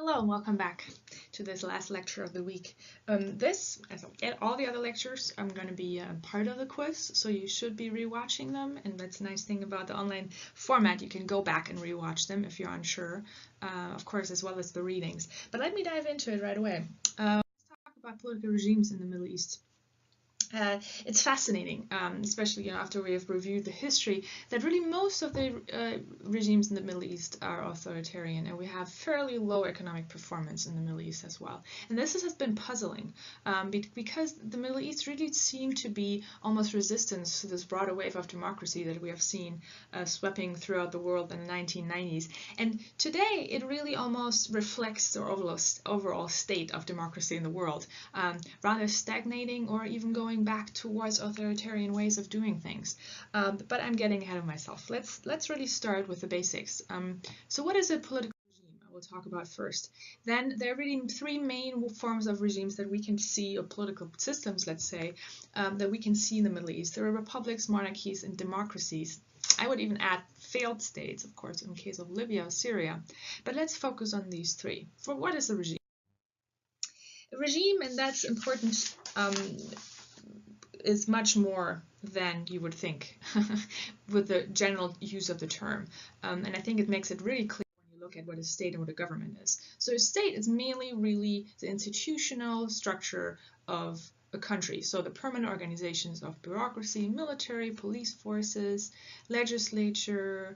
Hello and welcome back to this last lecture of the week. As all the other lectures, I'm going to be part of the quiz, so you should be rewatching them. And that's the nice thing about the online format. You can go back and rewatch them if you're unsure, of course, as well as the readings. But let me dive into it right away. Let's talk about political regimes in the Middle East. It's fascinating, especially after we have reviewed the history, that really most of the regimes in the Middle East are authoritarian, and we have fairly low economic performance in the Middle East as well. And this has been puzzling because the Middle East really seemed to be almost resistance to this broader wave of democracy that we have seen sweeping throughout the world in the 1990s. And today it really almost reflects the overall state of democracy in the world, rather stagnating or even going back towards authoritarian ways of doing things. But I'm getting ahead of myself. Let's really start with the basics. So what is a political regime? I will talk about first. Then there are really three main forms of regimes that we can see, or political systems, let's say, that we can see in the Middle East. There are republics, monarchies, and democracies. I would even add failed states, of course, in case of Libya or Syria. But let's focus on these three. For what is a regime? A regime, and that's important, is much more than you would think with the general use of the term. And I think it makes it really clear when you look at what a state and what a government is. So a state is mainly really the institutional structure of a country. So the permanent organizations of bureaucracy, military, police forces, legislature,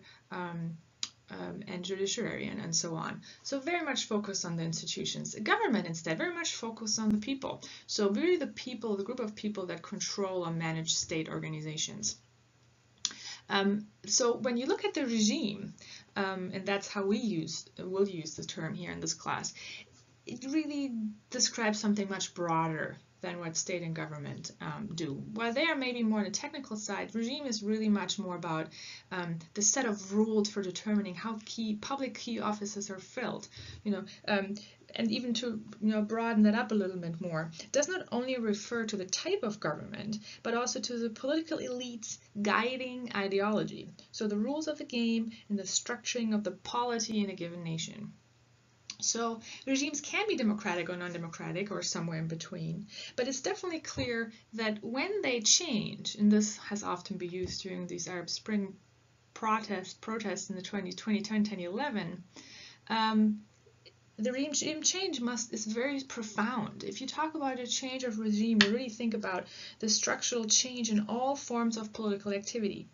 and judiciary and so on. So very much focused on the institutions. The government instead very much focused on the people. So really the people, the group of people that control or manage state organizations. So when you look at the regime, and that's how we'll use the term here in this class, it really describes something much broader than what state and government do. While they are maybe more on the technical side, regime is really much more about the set of rules for determining how public key offices are filled. And even to broaden that up a little bit more, it does not only refer to the type of government, but also to the political elite's guiding ideology. So the rules of the game and the structuring of the polity in a given nation. So regimes can be democratic or non-democratic or somewhere in between, but it's definitely clear that when they change, and this has often been used during these Arab Spring protests in the 2010-2011, the regime change is very profound. If you talk about a change of regime, you really think about the structural change in all forms of political activity.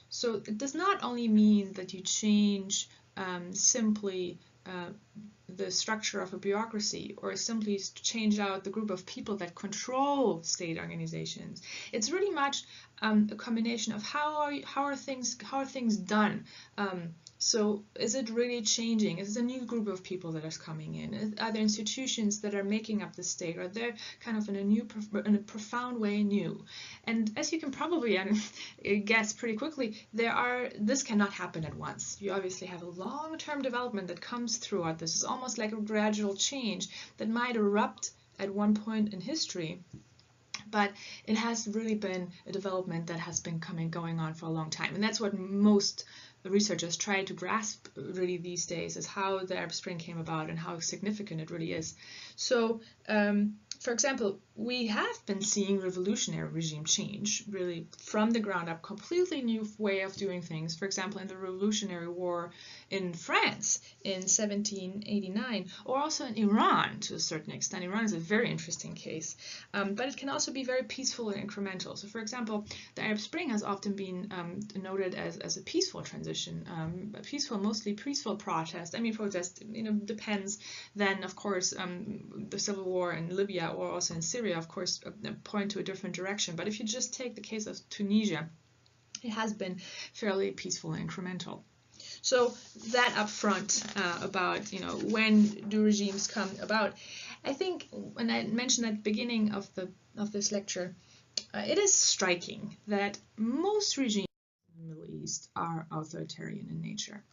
So it does not only mean that you change simply the structure of a bureaucracy or simply change out the group of people that control state organizations. It's really much a combination of how are things done. So is it really changing? Is it a new group of people that is coming in? Are there institutions that are making up the state? Are they kind of in a profound way new? And as you can probably guess pretty quickly, this cannot happen at once. You obviously have a long-term development that comes throughout this. It's almost like a gradual change that might erupt at one point in history. But it has really been a development that has been going on for a long time. And that's what most researchers try to grasp really these days, is how the Arab Spring came about and how significant it really is. So, for example, we have been seeing revolutionary regime change, really from the ground up, completely new way of doing things. For example, in the Revolutionary War in France in 1789, or also in Iran to a certain extent. Iran is a very interesting case, but it can also be very peaceful and incremental. So, for example, the Arab Spring has often been noted as a peaceful transition, mostly peaceful protest. I mean, protest, depends. Then, of course, the civil war in Libya or also in Syria, of course, point to a different direction. But if you just take the case of Tunisia, it has been fairly peaceful and incremental. So that up front about when do regimes come about, I think when I mentioned at the beginning of this lecture, it is striking that most regimes in the Middle East are authoritarian in nature.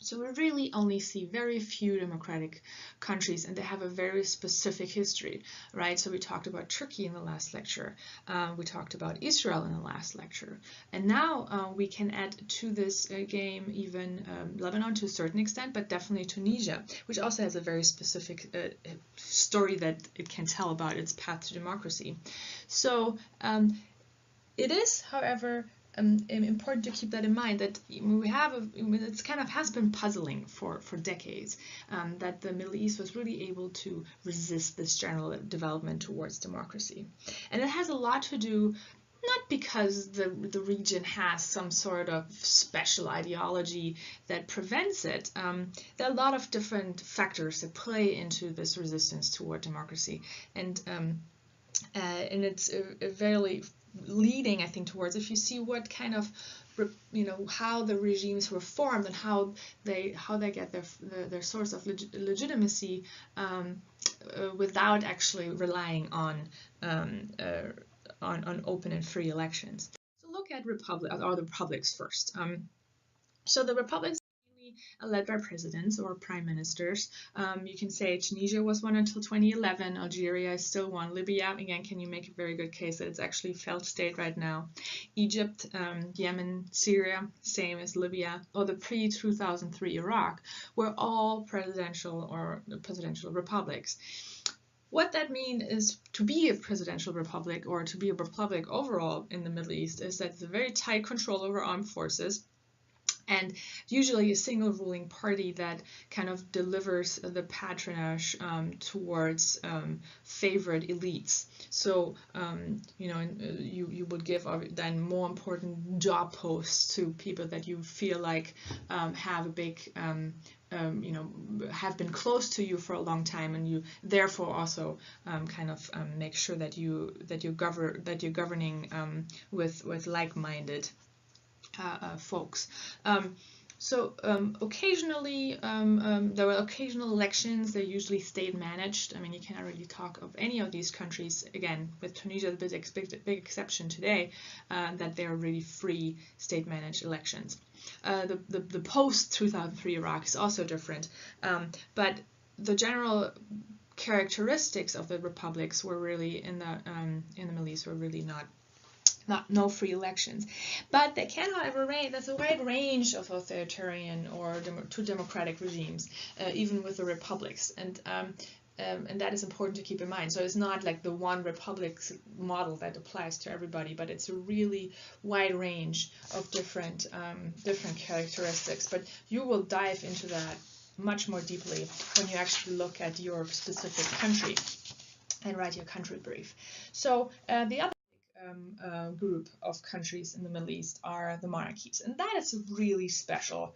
So we really only see very few democratic countries, and they have a very specific history, right? So we talked about Turkey in the last lecture. We talked about Israel in the last lecture. And now we can add to this game even Lebanon to a certain extent, but definitely Tunisia, which also has a very specific story that it can tell about its path to democracy. So it is, however, important to keep that in mind, that we have it's kind of has been puzzling for decades that the Middle East was really able to resist this general development towards democracy. And it has a lot to do not because the region has some sort of special ideology that prevents it. There are a lot of different factors that play into this resistance toward democracy, and it's a very leading, I think, towards, if you see what kind of, how the regimes were formed and how they get their source of legitimacy without actually relying on open and free elections. So look at the republics first. So the republics are led by presidents or prime ministers. You can say Tunisia was one until 2011. Algeria is still one. Libya, again, can you make a very good case that it's actually a failed state right now. Egypt, Yemen, Syria, same as Libya, or the pre-2003 Iraq, were all presidential republics. What that means is, to be a presidential republic or to be a republic overall in the Middle East, is that it's a very tight control over armed forces, and usually a single ruling party that kind of delivers the patronage towards favorite elites. So you would give then more important job posts to people that you feel like have a big have been close to you for a long time, and you therefore also make sure that you're governing with like-minded folks. Occasionally, there were occasional elections. They're usually state managed. I mean, you cannot really talk of any of these countries, again, with Tunisia the big exception today, that they're really free state managed elections. The post-2003 Iraq is also different, but the general characteristics of the republics were really in the Middle East were really no free elections. But they can, however, there's a wide range of authoritarian or to democratic regimes, even with the republics, and that is important to keep in mind. So it's not like the one republic model that applies to everybody, but it's a really wide range of different characteristics. But you will dive into that much more deeply when you actually look at your specific country and write your country brief. So the other group of countries in the Middle East are the monarchies, and that is a really special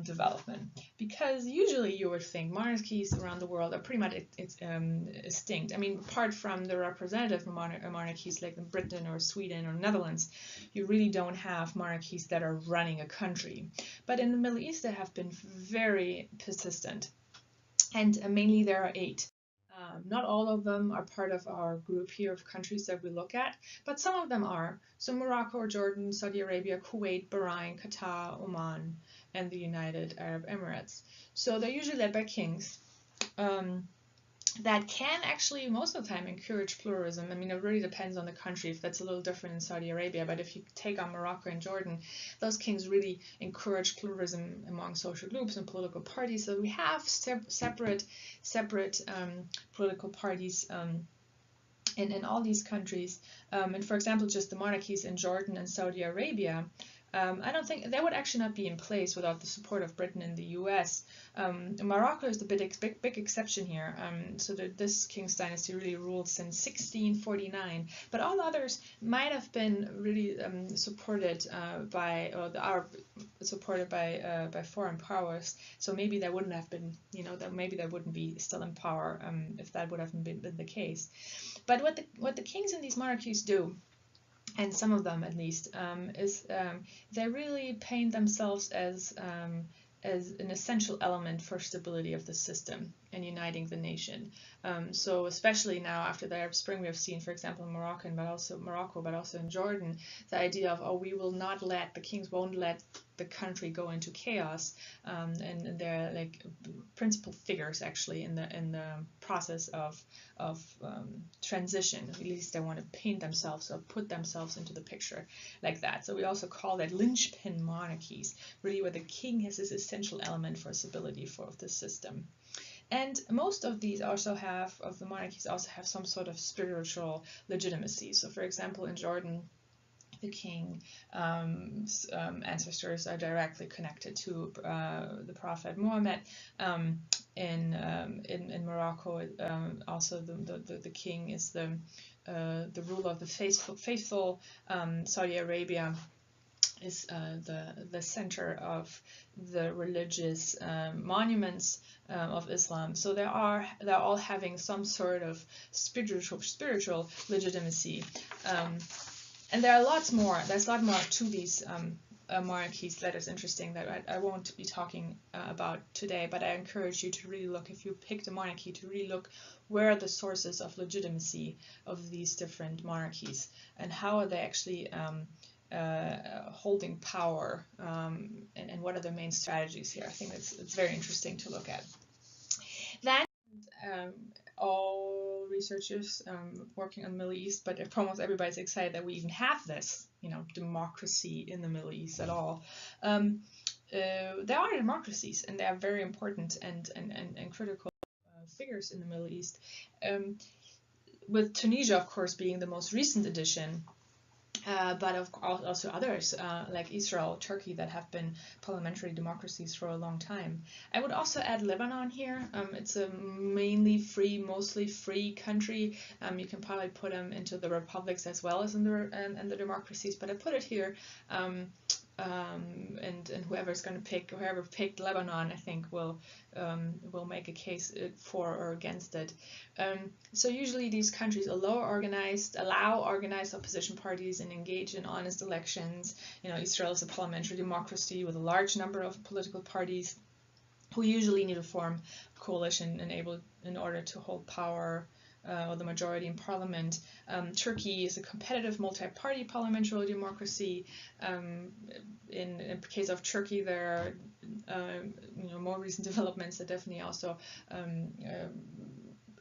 development, because usually you would think monarchies around the world are pretty much extinct. I mean, apart from the representative monarchies like in Britain or Sweden or Netherlands, you really don't have monarchies that are running a country. But in the Middle East, they have been very persistent, and mainly there are 8. Not all of them are part of our group here of countries that we look at, but some of them are. So Morocco or Jordan, Saudi Arabia, Kuwait, Bahrain, Qatar, Oman, and the United Arab Emirates. So they're usually led by kings that can actually most of the time encourage pluralism. I mean, it really depends on the country. If that's a little different in Saudi Arabia, but if you take on Morocco and Jordan, those kings really encourage pluralism among social groups and political parties. So we have separate political parties in all these countries. And for example, just the monarchies in Jordan and Saudi Arabia, I don't think they would actually not be in place without the support of Britain and the US. Morocco is the big exception here. So this king's dynasty really ruled since 1649, but all others might have been really supported by foreign powers. So maybe they wouldn't have been, maybe they wouldn't be still in power if that would have been the case. But what the kings in these monarchies do, and some of them at least, is they really paint themselves as an essential element for stability of the system. and uniting the nation. So especially now after the Arab Spring, we have seen, for example, in Morocco, but also in Jordan, the idea of, oh, we will not let, the kings won't let the country go into chaos, and they're like principal figures actually in the process of transition. At least they want to paint themselves or put themselves into the picture like that. So we also call that linchpin monarchies, really where the king has this essential element for stability of the system. And most of these of the monarchies also have some sort of spiritual legitimacy. So for example, in Jordan, the king ancestors are directly connected to the Prophet Muhammad. In Morocco, also the king is the ruler of the faithful. Saudi Arabia is the center of the religious monuments of Islam. So they're all having some sort of spiritual legitimacy. And there are lots more. There's a lot more to these monarchies that is interesting that I won't be talking about today, but I encourage you to really look, if you picked a monarchy, to really look where are the sources of legitimacy of these different monarchies and how are they actually holding power, and what are the main strategies here. I think it's very interesting to look at. Then all researchers working on the Middle East, but almost everybody's excited that we even have this, democracy in the Middle East at all. There are democracies, and they are very important and critical figures in the Middle East. With Tunisia, of course, being the most recent addition. But also others like Israel, Turkey, that have been parliamentary democracies for a long time. I would also add Lebanon here. It's a mostly free country. You can probably put them into the republics as well as in the democracies, but I put it here. And whoever picked Lebanon, I think will make a case for or against it. So usually these countries allow organized opposition parties and engage in honest elections. Israel is a parliamentary democracy with a large number of political parties who usually need to form a coalition in order to hold power or the majority in parliament. Turkey is a competitive multi-party parliamentary democracy. In the case of Turkey, there are more recent developments that definitely also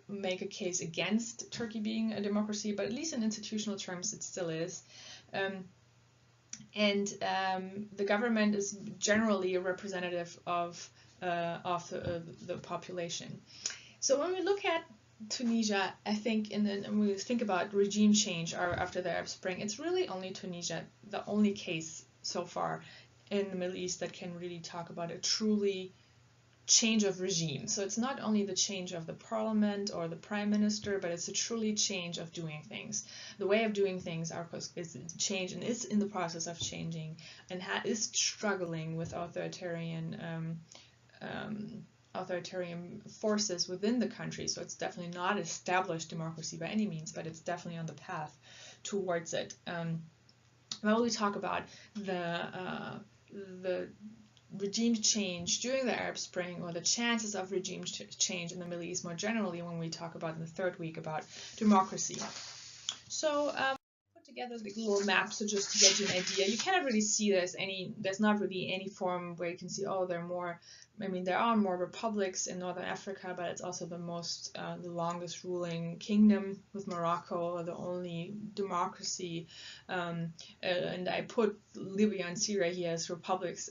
make a case against Turkey being a democracy, but at least in institutional terms it still is. And the government is generally a representative of the population. So when we look at Tunisia, I think, when we think about regime change after the Arab Spring, it's really only Tunisia, the only case so far in the Middle East that can really talk about a truly change of regime. So it's not only the change of the parliament or the prime minister, but it's a truly change of doing things. The way of doing things is changed and is in the process of changing and is struggling with authoritarian forces within the country. So it's definitely not established democracy by any means, but it's definitely on the path towards it. When we talk about the regime change during the Arab Spring, or the chances of regime change in the Middle East more generally, when we talk about in the third week about democracy. So put together the little map, so just to get you an idea. You cannot really see there's not really any form where you can see, oh, there are more republics in Northern Africa, but it's also the longest ruling kingdom, with Morocco the only democracy. And I put Libya and Syria here as republics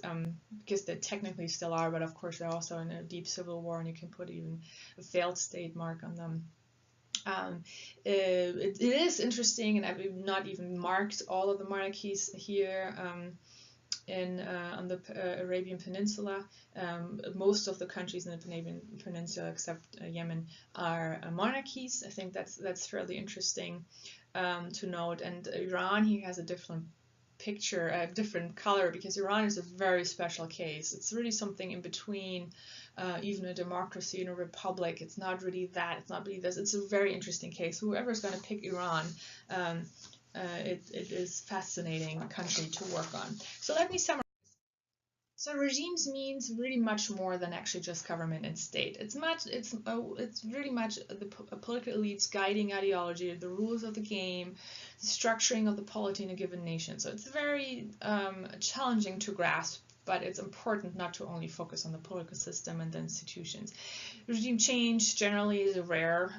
because they technically still are, but of course they're also in a deep civil war, and you can put even a failed state mark on them. It is interesting, and I've not even marked all of the monarchies here on the Arabian Peninsula. Most of the countries in the Arabian Peninsula, except Yemen, are monarchies. I think that's fairly interesting to note. And Iran here has a different picture, a different color, because Iran is a very special case. It's really something in between even a democracy and a republic. It's not really that. It's not really this. It's a very interesting case. Whoever's going to pick Iran, it is a fascinating country to work on. So let me summarize. So regimes means really much more than actually just government and state. It's really much the political elites guiding ideology, the rules of the game, the structuring of the polity in a given nation. So it's very challenging to grasp, but it's important not to only focus on the political system and the institutions. Regime change generally is rare,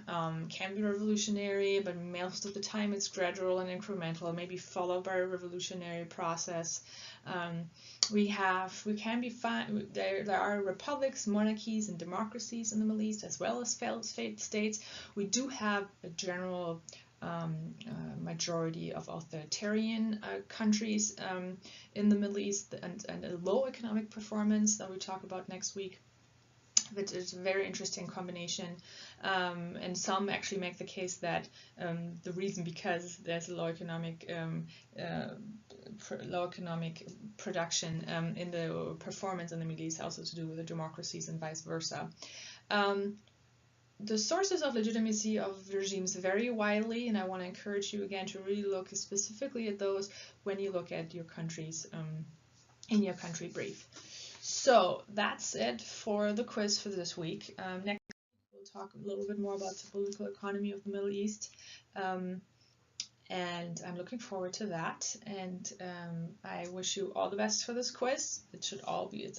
can be revolutionary, but most of the time it's gradual and incremental, maybe followed by a revolutionary process. There are republics, monarchies, and democracies in the Middle East, as well as failed states. We do have a general majority of authoritarian countries in the Middle East, and a low economic performance that we talk about next week. Which is a very interesting combination, and some actually make the case that the reason because there's a low economic production in the performance in the Middle East, also to do with the democracies and vice versa. The sources of legitimacy of regimes vary widely, and I want to encourage you again to really look specifically at those when you look at your countries in your country brief. So that's it for the quiz for this week. Next week we'll talk a little bit more about the political economy of the Middle East, and I'm looking forward to that. And I wish you all the best for this quiz. It's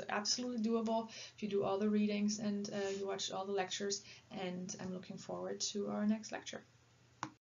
absolutely doable if you do all the readings and you watch all the lectures. And I'm looking forward to our next lecture.